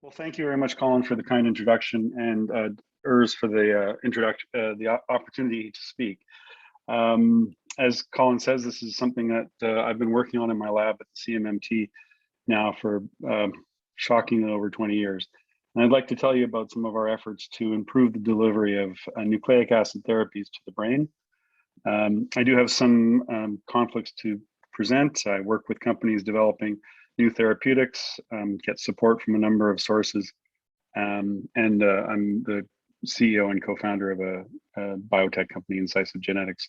Well, thank you very much, Colin, for the kind introduction, and Urs for the introduction, opportunity to speak. As Colin says, this is something that I've been working on in my lab at the CMMT now for shockingly over 20 years. And I'd like to tell you about some of our efforts to improve the delivery of nucleic acid therapies to the brain. I do have some conflicts to present. I work with companies developing new therapeutics, get support from a number of sources, and I'm the CEO and co-founder of a biotech company, Incisive Genetics.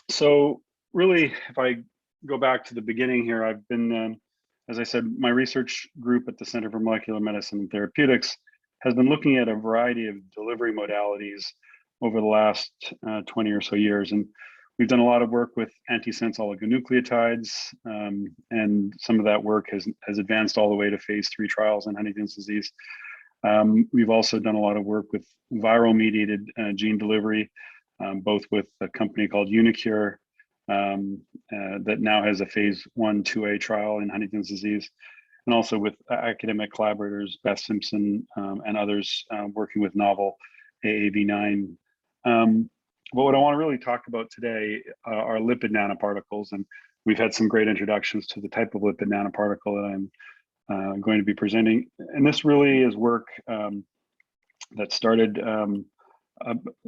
So really, if I go back to the beginning here, I've been, as I said, my research group at the Center for Molecular Medicine and Therapeutics has been looking at a variety of delivery modalities over the last 20 or so years. And we've done a lot of work with antisense oligonucleotides, and some of that work has advanced all the way to phase 3 trials in Huntington's disease. We've also done a lot of work with viral mediated gene delivery, both with a company called Unicure that now has a phase 1/2A trial in Huntington's disease, and also with academic collaborators, Beth Simpson and others working with novel AAV9. But what I want to really talk about today are lipid nanoparticles, and we've had some great introductions to the type of lipid nanoparticle that I'm going to be presenting. And this really is work that started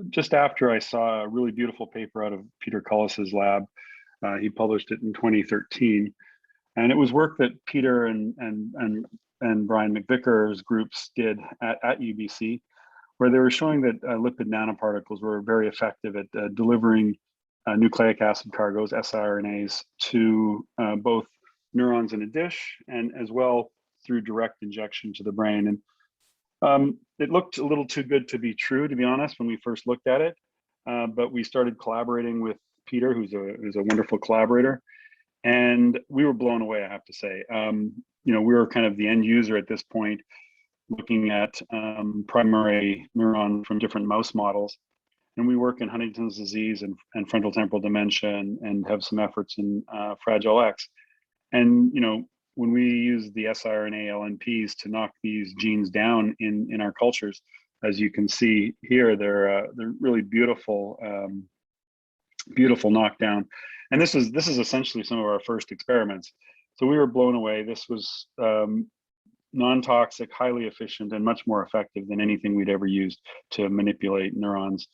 just after I saw a really beautiful paper out of Peter Cullis's lab. He published it in 2013, and it was work that Peter and Brian McVicker's groups did at UBC, where they were showing that lipid nanoparticles were very effective at delivering nucleic acid cargos, siRNAs, to both neurons in a dish and as well through direct injection to the brain. And it looked a little too good to be true, to be honest, when we first looked at it. But we started collaborating with Peter, who's a wonderful collaborator, and we were blown away, I have to say. We were kind of the end user at this point, looking at primary neuron from different mouse models. And we work in Huntington's disease and frontal temporal dementia and have some efforts in Fragile X. And, when we use the siRNA LNPs to knock these genes down in our cultures, as you can see here, they're really beautiful, beautiful knockdown. And this is essentially some of our first experiments. So we were blown away. This was non-toxic, highly efficient, and much more effective than anything we'd ever used to manipulate neurons,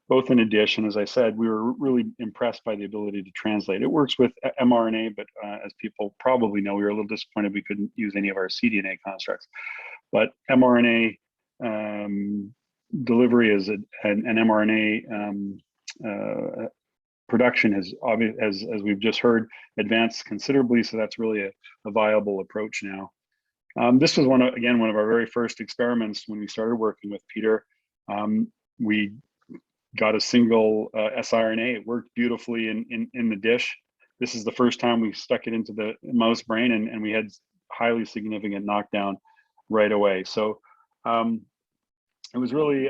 both in a dish. And as I said, we were really impressed by the ability to translate. It works with mRNA, but as people probably know, we were a little disappointed we couldn't use any of our cDNA constructs. But mRNA delivery is an mRNA production has, as we've just heard, advanced considerably. So that's really a viable approach now. This was one of our very first experiments when we started working with Peter. We got a single siRNA. It worked beautifully in the dish. This is the first time we stuck it into the mouse brain, and we had highly significant knockdown right away. So it was really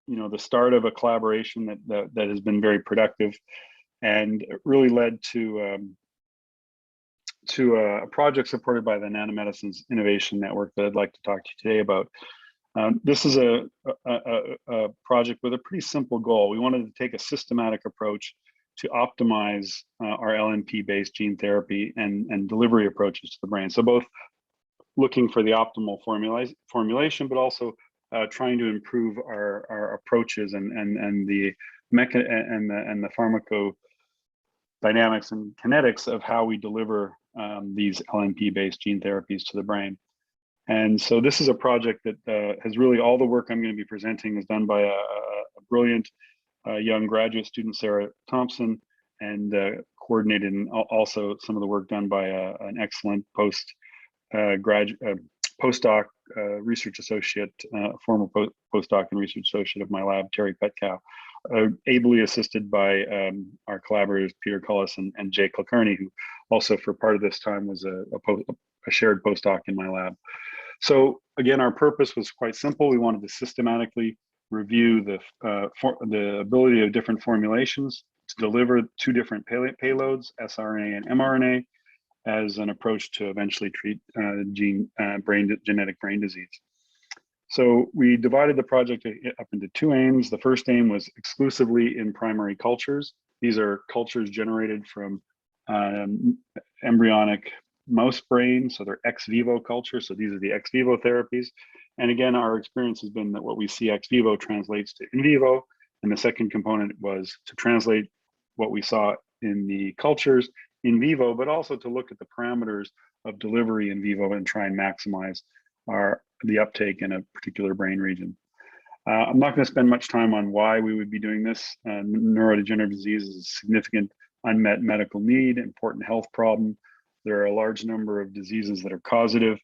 the start of a collaboration that has been very productive, and it really led to a project supported by the Nanomedicines Innovation Network that I'd like to talk to you today about. This is a project with a pretty simple goal. We wanted to take a systematic approach to optimize our LNP-based gene therapy and delivery approaches to the brain. So both looking for the optimal formulation, but also trying to improve our approaches and the pharmacodynamics and kinetics of how we deliver these LNP-based gene therapies to the brain. And so this is a project that has really, all the work I'm going to be presenting is done by a brilliant young graduate student, Sarah Thompson, and coordinated, and also some of the work done by an excellent postdoc research associate, former postdoc and research associate of my lab, Terry Petkow, ably assisted by our collaborators, Peter Cullis and Jay Kulkarni, who also for part of this time was a shared postdoc in my lab. So again, our purpose was quite simple. We wanted to systematically review the ability of different formulations to deliver two different payloads, siRNA and mRNA, as an approach to eventually treat genetic brain disease. So we divided the project up into two aims. The first aim was exclusively in primary cultures. These are cultures generated from embryonic mouse brain, so they're ex vivo cultures. So these are the ex vivo therapies. And again, our experience has been that what we see ex vivo translates to in vivo. And the second component was to translate what we saw in the cultures in vivo, but also to look at the parameters of delivery in vivo and try and maximize the uptake in a particular brain region. I'm not going to spend much time on why we would be doing this. Neurodegenerative disease is a significant unmet medical need, important health problem. There are a large number of diseases that are causative.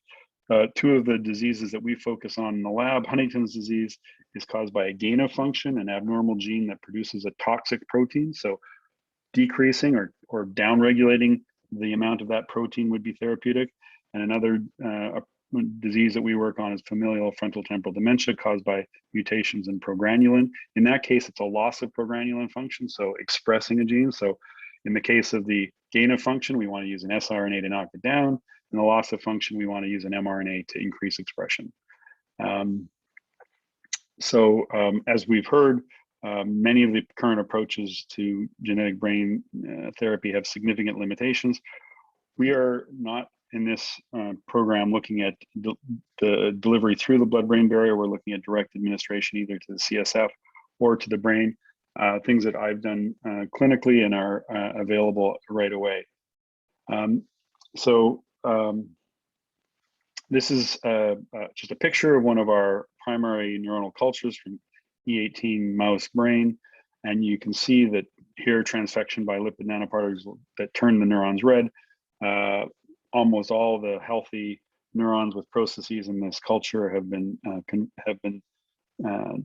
Two of the diseases that we focus on in the lab, Huntington's disease, is caused by a gain of function, an abnormal gene that produces a toxic protein. So decreasing or downregulating the amount of that protein would be therapeutic. And another disease that we work on is familial frontotemporal dementia caused by mutations in progranulin. In that case, it's a loss of progranulin function, so expressing a gene. So in the case of the gain of function, we want to use an siRNA to knock it down. In the loss of function, we want to use an mRNA to increase expression. As we've heard, many of the current approaches to genetic brain therapy have significant limitations. We are not in this program looking at the delivery through the blood-brain barrier. We're looking at direct administration either to the CSF or to the brain, things that I've done clinically and are available right away. This is just a picture of one of our primary neuronal cultures from E18 mouse brain. And you can see that here transfection by lipid nanoparticles that turn the neurons red. Almost all the healthy neurons with processes in this culture have been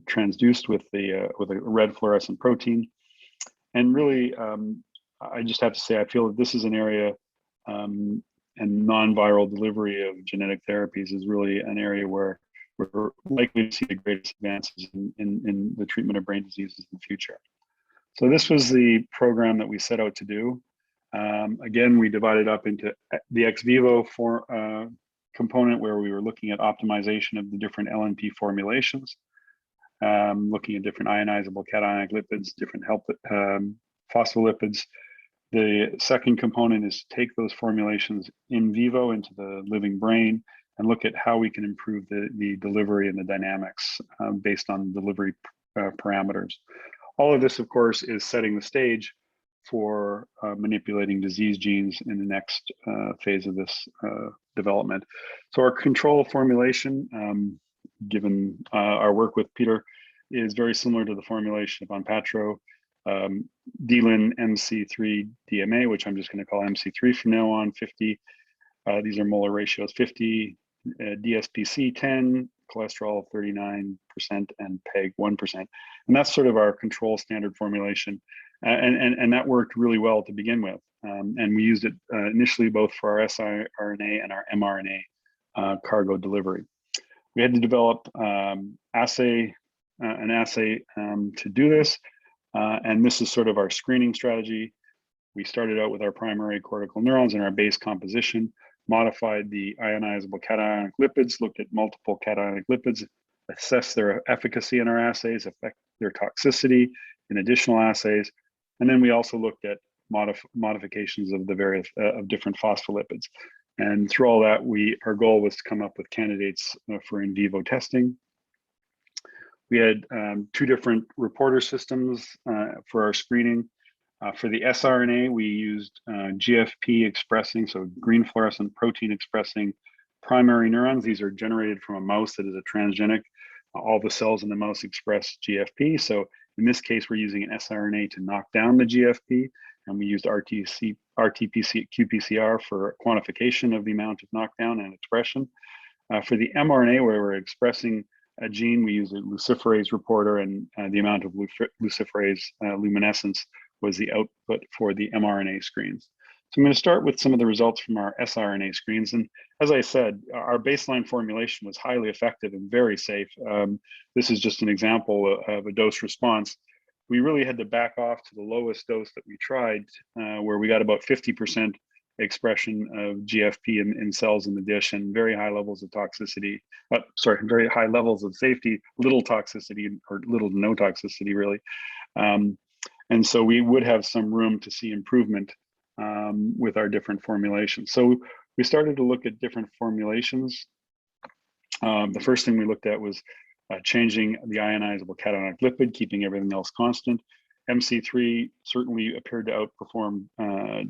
transduced with a red fluorescent protein. And really, I just have to say, I feel that this is an area, and non-viral delivery of genetic therapies is really an area where we're likely to see the greatest advances in the treatment of brain diseases in the future. So this was the program that we set out to do. Again, we divided up into the ex vivo component where we were looking at optimization of the different LNP formulations, looking at different ionizable cationic lipids, different phospholipids. The second component is to take those formulations in vivo into the living brain and look at how we can improve the delivery and the dynamics based on delivery parameters. All of this, of course, is setting the stage for manipulating disease genes in the next phase of this development. So our control formulation, given our work with Peter, is very similar to the formulation of Onpattro, D-Lin MC3 DMA, which I'm just going to call MC3 from now on, 50. These are molar ratios 50, DSPC 10, cholesterol 39%, and PEG 1%. And that's sort of our control standard formulation. And that worked really well to begin with. And we used it initially both for our siRNA and our mRNA cargo delivery. We had to develop an assay to do this. And this is sort of our screening strategy. We started out with our primary cortical neurons and our base composition, modified the ionizable cationic lipids, looked at multiple cationic lipids, assessed their efficacy in our assays, affect their toxicity in additional assays. And then we also looked at modifications of the various different phospholipids. And through all that, our goal was to come up with candidates for in vivo testing. We had two different reporter systems for our screening. For the siRNA, we used GFP expressing, so green fluorescent protein expressing primary neurons. These are generated from a mouse that is a transgenic. All the cells in the mouse express GFP. So in this case, we're using an siRNA to knock down the GFP, and we used RT-qPCR for quantification of the amount of knockdown and expression. For the mRNA, where we're expressing a gene, we use a luciferase reporter, and the amount of luciferase luminescence was the output for the mRNA screens. So I'm going to start with some of the results from our siRNA screens. And as I said, our baseline formulation was highly effective and very safe. This is just an example of a dose response. We really had to back off to the lowest dose that we tried, where we got about 50% expression of GFP in cells in the dish, and very high levels of toxicity. Very high levels of safety, little toxicity, or little to no toxicity, really. And so we would have some room to see improvement with our different formulations. So we started to look at different formulations. The first thing we looked at was changing the ionizable cationic lipid, keeping everything else constant. MC3 certainly appeared to outperform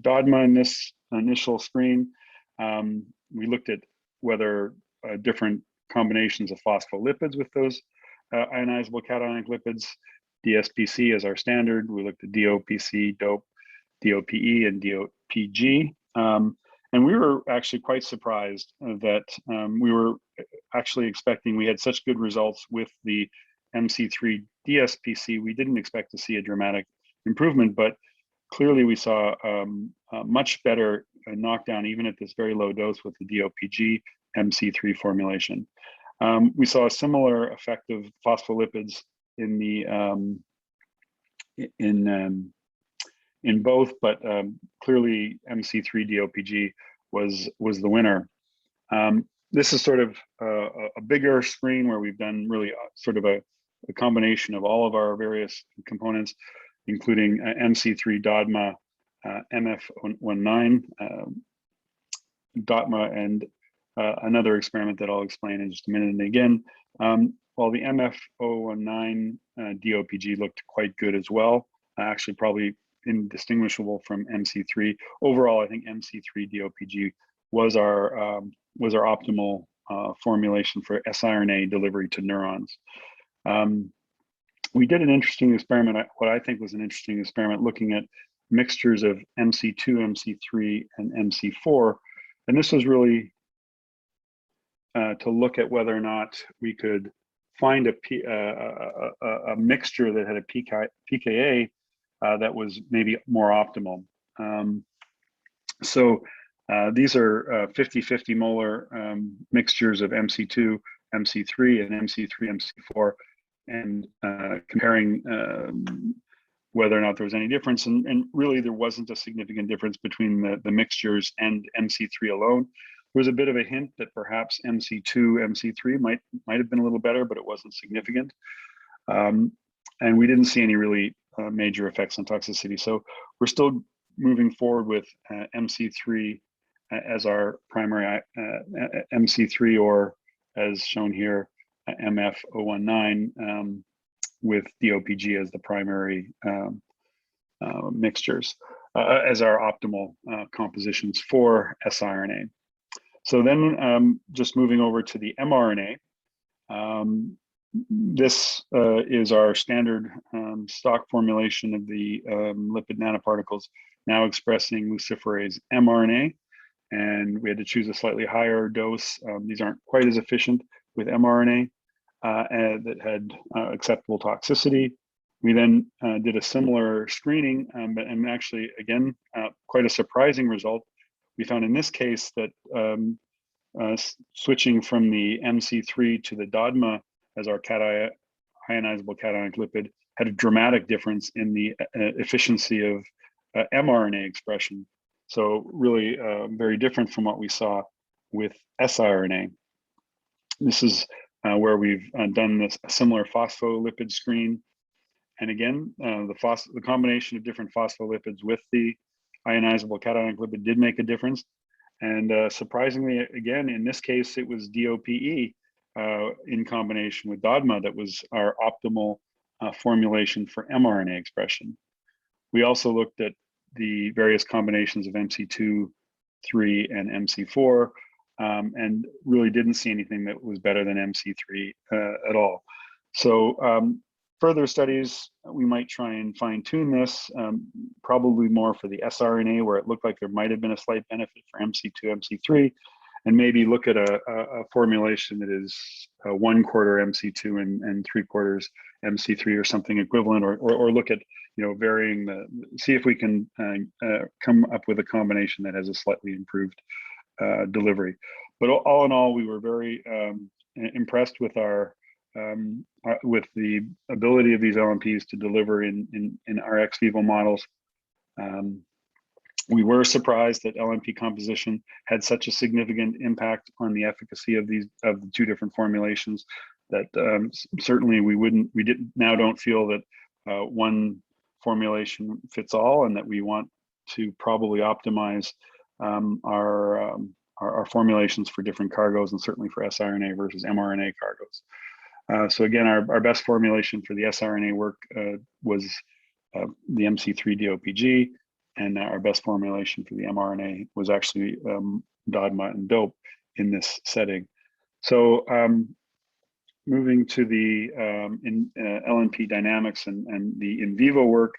dogma in this initial screen. We looked at whether different combinations of phospholipids with those ionizable cationic lipids, DSPC as our standard. We looked at DOPC, DOPE, DOPE, and DOPG. And we were actually quite surprised that we were actually expecting, we had such good results with the MC3 DSPC. We didn't expect to see a dramatic improvement, but clearly we saw a much better knockdown even at this very low dose with the DOPG MC3 formulation. We saw a similar effect of phospholipids in the in both, but clearly MC3 DOPG was the winner. This is sort of a bigger screen where we've done really sort of a combination of all of our various components, including MC3 DODMA, MF19 DOTMA, and another experiment that I'll explain in just a minute. And again, while the MF019 DOPG looked quite good as well, actually probably indistinguishable from MC3. Overall, I think MC3 DOPG was our optimal formulation for siRNA delivery to neurons. We did an interesting experiment, what I think was an interesting experiment, looking at mixtures of MC2, MC3, and MC4. And this was really to look at whether or not we could find a mixture that had a pKa that was maybe more optimal. These are 50-50 molar mixtures of MC2, MC3, and MC3, MC4, and comparing whether or not there was any difference. And really, there wasn't a significant difference between the mixtures and MC3 alone. There was a bit of a hint that perhaps MC2, MC3 might have been a little better, but it wasn't significant. And we didn't see any really major effects on toxicity. So we're still moving forward with MC3 as our primary MC3, or as shown here, MF019 with DOPG as the primary mixtures as our optimal compositions for siRNA. So then just moving over to the mRNA, this is our standard stock formulation of the lipid nanoparticles, now expressing luciferase mRNA. And we had to choose a slightly higher dose. These aren't quite as efficient with mRNA that had acceptable toxicity. We then did a similar screening, and actually, again, quite a surprising result. We found in this case that switching from the MC3 to the DODMA as our ionizable cationic lipid had a dramatic difference in the efficiency of mRNA expression. So really very different from what we saw with siRNA. This is where we've done a similar phospholipid screen. And again, the combination of different phospholipids with the ionizable cationic lipid did make a difference. And surprisingly, again, in this case, it was DOPE in combination with DODMA that was our optimal formulation for mRNA expression. We also looked at the various combinations of MC2, 3, and MC4, and really didn't see anything that was better than MC3 at all. So further studies, we might try and fine tune this, probably more for the siRNA, where it looked like there might have been a slight benefit for MC2, MC3, and maybe look at a formulation that is 1/4 MC2 and 3/4 MC3 or something equivalent, or look at, varying see if we can come up with a combination that has a slightly improved delivery. But all in all, we were very impressed with with the ability of these LNPs to deliver in our ex vivo models. We were surprised that LNP composition had such a significant impact on the efficacy of the two different formulations that certainly we don't feel that one formulation fits all, and that we want to probably optimize our formulations for different cargos, and certainly for siRNA versus mRNA cargos. So again, our best formulation for the siRNA work was the MC3-DOPG, and our best formulation for the mRNA was actually DODMA and DOPE in this setting. So moving to the LNP dynamics and the in vivo work,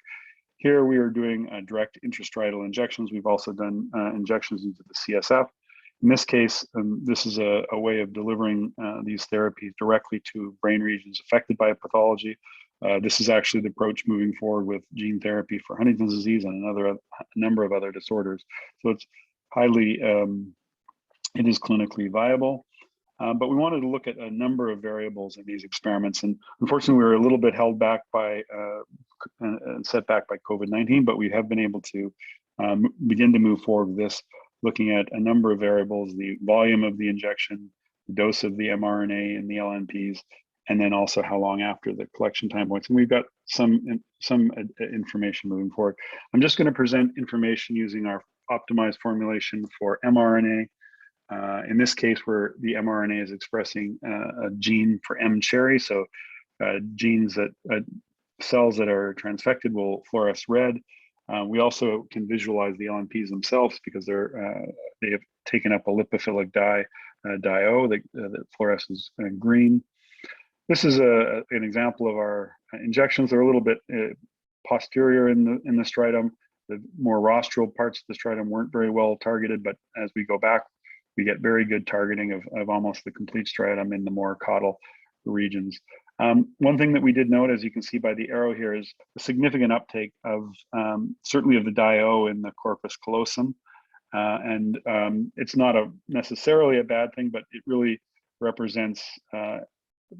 here we are doing direct intrastriatal injections. We've also done injections into the CSF. In this case, this is a way of delivering these therapies directly to brain regions affected by a pathology. This is actually the approach moving forward with gene therapy for Huntington's disease and a number of other disorders. So it's highly, it is clinically viable. But we wanted to look at a number of variables in these experiments. And unfortunately, we were a little bit held back by, set back by COVID-19, but we have been able to begin to move forward with this, looking at a number of variables: the volume of the injection, the dose of the mRNA and the LNPs, and then also how long after the collection time points. And we've got some information moving forward. I'm just going to present information using our optimized formulation for mRNA. In this case, where the mRNA is expressing a gene for mCherry, so genes that cells that are transfected will fluoresce red. We also can visualize the LNPs themselves because they have taken up a lipophilic dye, DIO, that fluoresces green. This is an example of our injections. They're a little bit posterior in the striatum. The more rostral parts of the striatum weren't very well targeted, but as we go back, we get very good targeting of almost the complete striatum in the more caudal regions. One thing that we did note, as you can see by the arrow here, is a significant uptake of certainly of the DIO in the corpus callosum. It's not necessarily a bad thing, but it really represents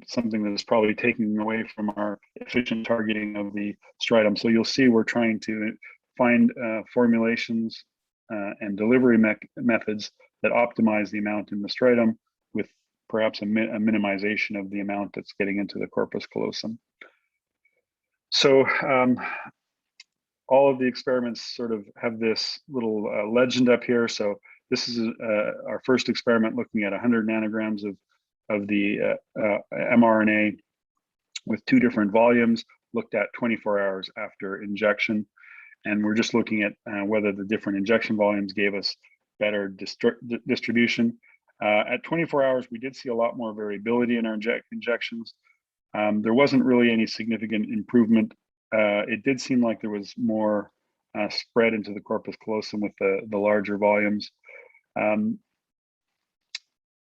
something that is probably taking away from our efficient targeting of the striatum. So you'll see we're trying to find formulations and delivery methods that optimize the amount in the striatum with perhaps a minimization of the amount that's getting into the corpus callosum. So all of the experiments sort of have this little legend up here. So this is our first experiment looking at 100 nanograms of the mRNA with 2 different volumes, looked at 24 hours after injection. And we're just looking at whether the different injection volumes gave us better distribution. At 24 hours, we did see a lot more variability in our injections. There wasn't really any significant improvement. It did seem like there was more spread into the corpus callosum with the larger volumes.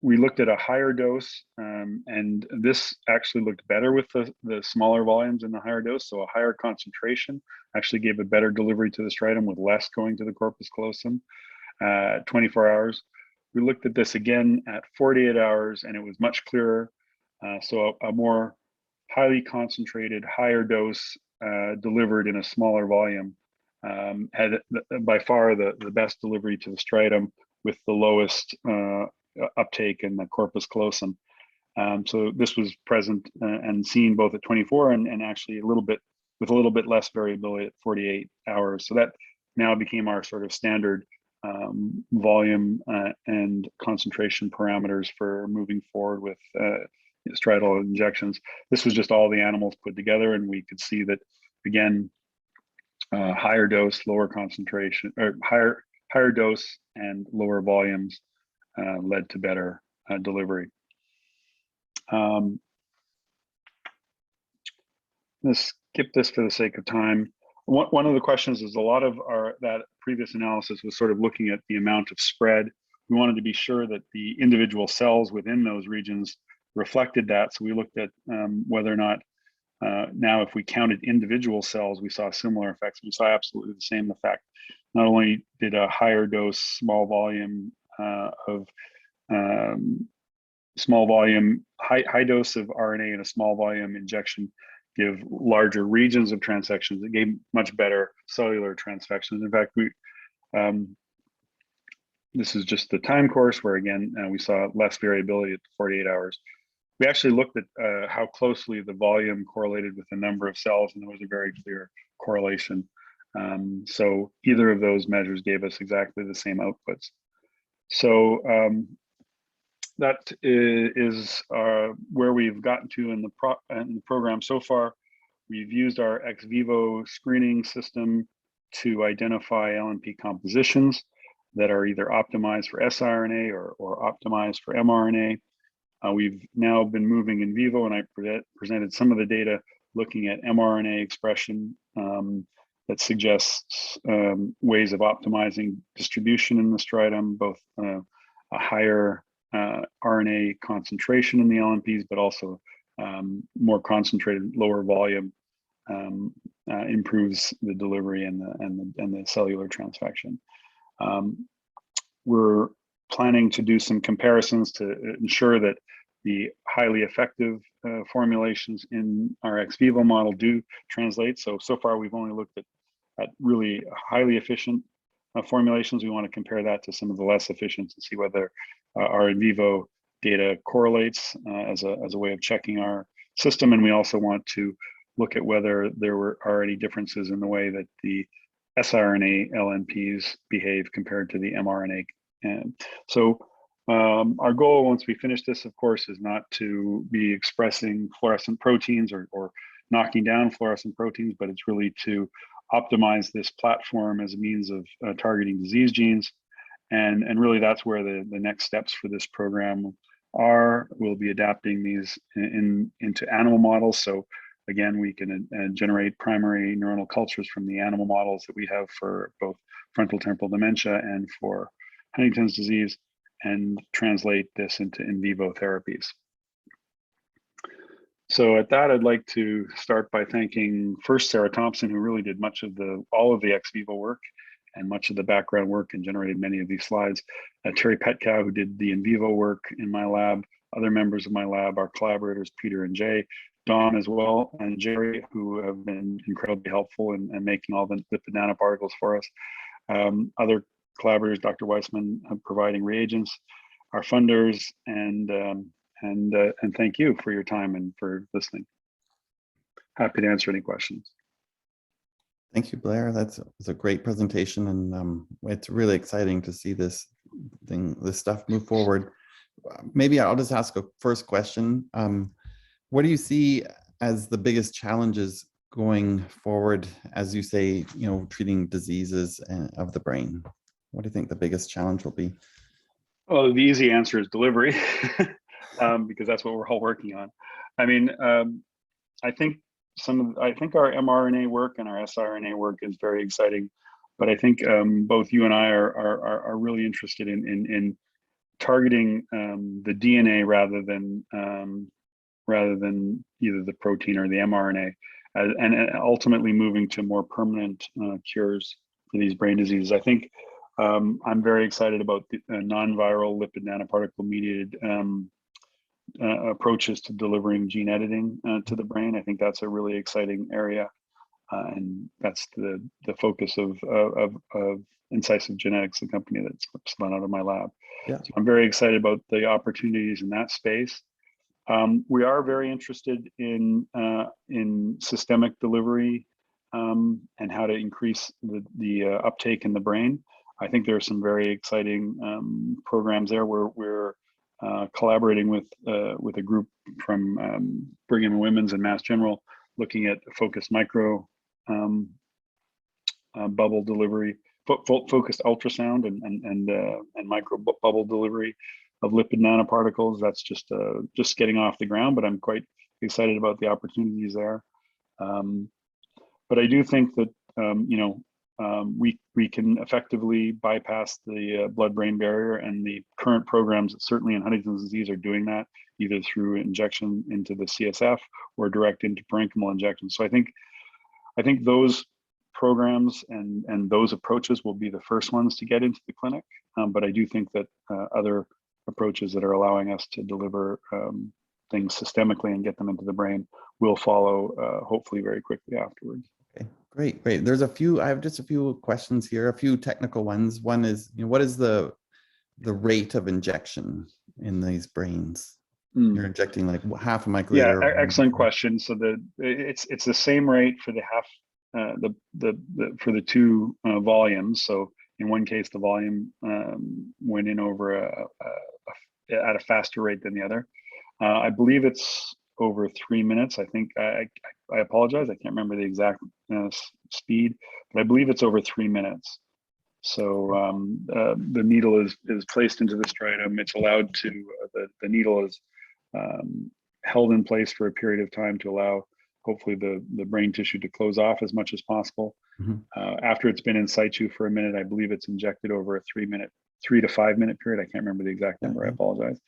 We looked at a higher dose, and this actually looked better with the smaller volumes in the higher dose. So a higher concentration actually gave a better delivery to the striatum with less going to the corpus callosum at 24 hours. We looked at this again at 48 hours, and it was much clearer. So a more highly concentrated, higher dose delivered in a smaller volume had by far the best delivery to the striatum with the lowest uptake in the corpus callosum. So this was present and seen both at 24 and actually a little bit less variability at 48 hours. So that now became our sort of standard volume and concentration parameters for moving forward with striatal injections. This was just all the animals put together, and we could see that again, higher dose, lower concentration, or higher dose and lower volumes led to better delivery. Let's skip this for the sake of time. One of the questions is a lot of that previous analysis was sort of looking at the amount of spread. We wanted to be sure that the individual cells within those regions reflected that. So we looked at whether or not now if we counted individual cells, we saw similar effects. We saw absolutely the same effect. Not only did a higher dose, small volume high dose of RNA in a small volume injection give larger regions of transfections. It gave much better cellular transfections. In fact, This is just the time course where, again, we saw less variability at 48 hours. We actually looked at how closely the volume correlated with the number of cells, and there was a very clear correlation. So either of those measures gave us exactly the same outputs. So that is where we've gotten to in the program so far. We've used our ex vivo screening system to identify LNP compositions that are either optimized for siRNA or optimized for mRNA. We've now been moving in vivo, and I presented some of the data looking at mRNA expression that suggests ways of optimizing distribution in the striatum, both a higher RNA concentration in the LNPs, but also more concentrated, lower volume improves the delivery and the cellular transfection. We're planning to do some comparisons to ensure that the highly effective formulations in our ex vivo model do translate. So far we've only looked at really highly efficient formulations. We want to compare that to some of the less efficient to see whether our in vivo data correlates as a way of checking our system. And we also want to look at whether there are any differences in the way that the siRNA LNPs behave compared to the mRNA. And so our goal once we finish this, of course, is not to be expressing fluorescent proteins or knocking down fluorescent proteins, but it's really to optimize this platform as a means of targeting disease genes. And really that's where the next steps for this program are. We'll be adapting these into animal models. So again, we can generate primary neuronal cultures from the animal models that we have for both frontal temporal dementia and for Huntington's disease, and translate this into in vivo therapies. So at that, I'd like to start by thanking first Sarah Thompson, who really did much of all of the ex vivo work and much of the background work and generated many of these slides. Terry Petkow, who did the in vivo work in my lab, other members of my lab, our collaborators, Peter and Jay, Don as well, and Jerry, who have been incredibly helpful in making all the lipid nanoparticles for us. Other collaborators, Dr. Weissman, providing reagents, our funders, and thank you for your time and for listening. Happy to answer any questions. Thank you, Blair. That's a great presentation, and it's really exciting to see this stuff move forward. Maybe I'll just ask a first question. What do you see as the biggest challenges going forward, as you say, treating diseases of the brain? What do you think the biggest challenge will be? Well, the easy answer is delivery, because that's what we're all working on. I mean, I think our mRNA work and our siRNA work is very exciting, but I think both you and I are really interested in targeting the DNA rather than either the protein or the mRNA, and ultimately moving to more permanent cures for these brain diseases. I think I'm very excited about the non-viral lipid nanoparticle mediated approaches to delivering gene editing to the brain. I think that's a really exciting area, and that's the focus of Incisive Genetics, the company that's spun out of my lab. Yeah. So I'm very excited about the opportunities in that space. We are very interested in systemic delivery and how to increase the uptake in the brain. I think there are some very exciting programs there where we're collaborating with a group from Brigham and Women's and Mass General, looking at focused micro bubble delivery, focused ultrasound and micro bubble delivery of lipid nanoparticles. That's just getting off the ground, but I'm quite excited about the opportunities there. But I do think that we can effectively bypass the blood-brain barrier, and the current programs, certainly in Huntington's disease, are doing that either through injection into the CSF or direct into parenchymal injection. So I think those programs and those approaches will be the first ones to get into the clinic. But I do think that other approaches that are allowing us to deliver things systemically and get them into the brain will follow hopefully very quickly afterwards. Okay, Great, great. I have just a few questions here, a few technical ones. One is, what is the rate of injection in these brains? You're injecting like half a microliter. Yeah, excellent question. So it's the same rate for the half for the two volumes. So in one case, the volume went in over at a faster rate than the other. I believe it's over 3 minutes. I think I apologize. I can't remember the exact speed, but I believe it's over 3 minutes. So the needle is placed into the striatum. It's allowed to the needle is held in place for a period of time to allow hopefully the brain tissue to close off as much as possible. After it's been in situ for a minute, I believe it's injected over a 3 to 5 minute period. I can't remember the exact number. I apologize.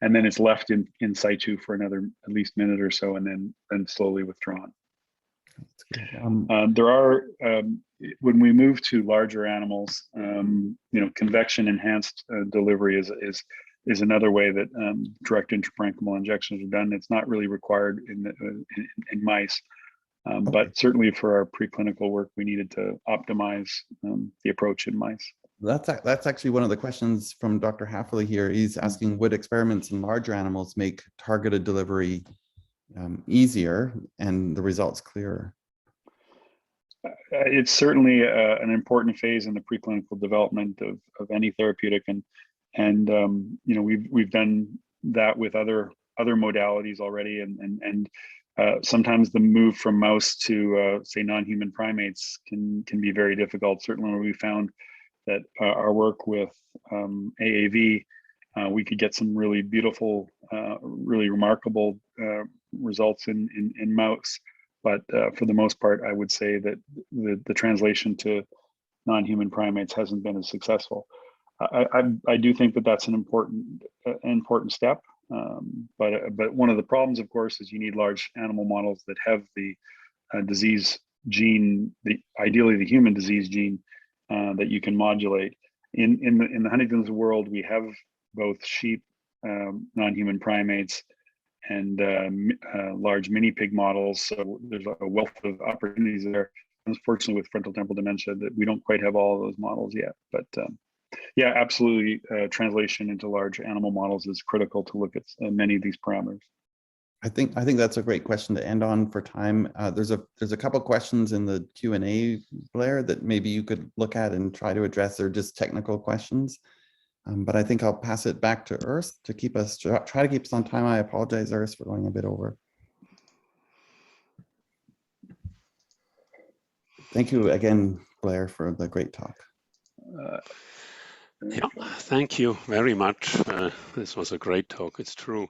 And then it's left in situ for another at least minute or so, and then slowly withdrawn. There are when we move to larger animals, convection enhanced delivery is another way that direct intraparenchymal injections are done. It's not really required in mice, but certainly for our preclinical work, we needed to optimize the approach in mice. That's actually one of the questions from Dr. Hafferly here. He's asking, would experiments in larger animals make targeted delivery easier and the results clearer? It's certainly an important phase in the preclinical development of any therapeutic, and we've done that with other modalities already, and sometimes the move from mouse to say non-human primates can be very difficult. Certainly, when we found that our work with AAV, we could get some really beautiful, really remarkable results in mouse. But for the most part, I would say that the translation to non-human primates hasn't been as successful. I do think that that's an important step. But one of the problems, of course, is you need large animal models that have the disease gene, ideally the human disease gene, that you can modulate. In the Huntington's world, we have both sheep, non-human primates, and large mini pig models. So there's a wealth of opportunities there. Unfortunately, with frontal temporal dementia, that we don't quite have all of those models yet. But yeah, absolutely, translation into large animal models is critical to look at many of these parameters. I think that's a great question to end on for time. There's a couple questions in the Q&A, Blair, that maybe you could look at and try to address. They're just technical questions. But I think I'll pass it back to Urs to try to keep us on time. I apologize, Urs, for going a bit over. Thank you again, Blair, for the great talk. Yeah, thank you very much. This was a great talk. It's true.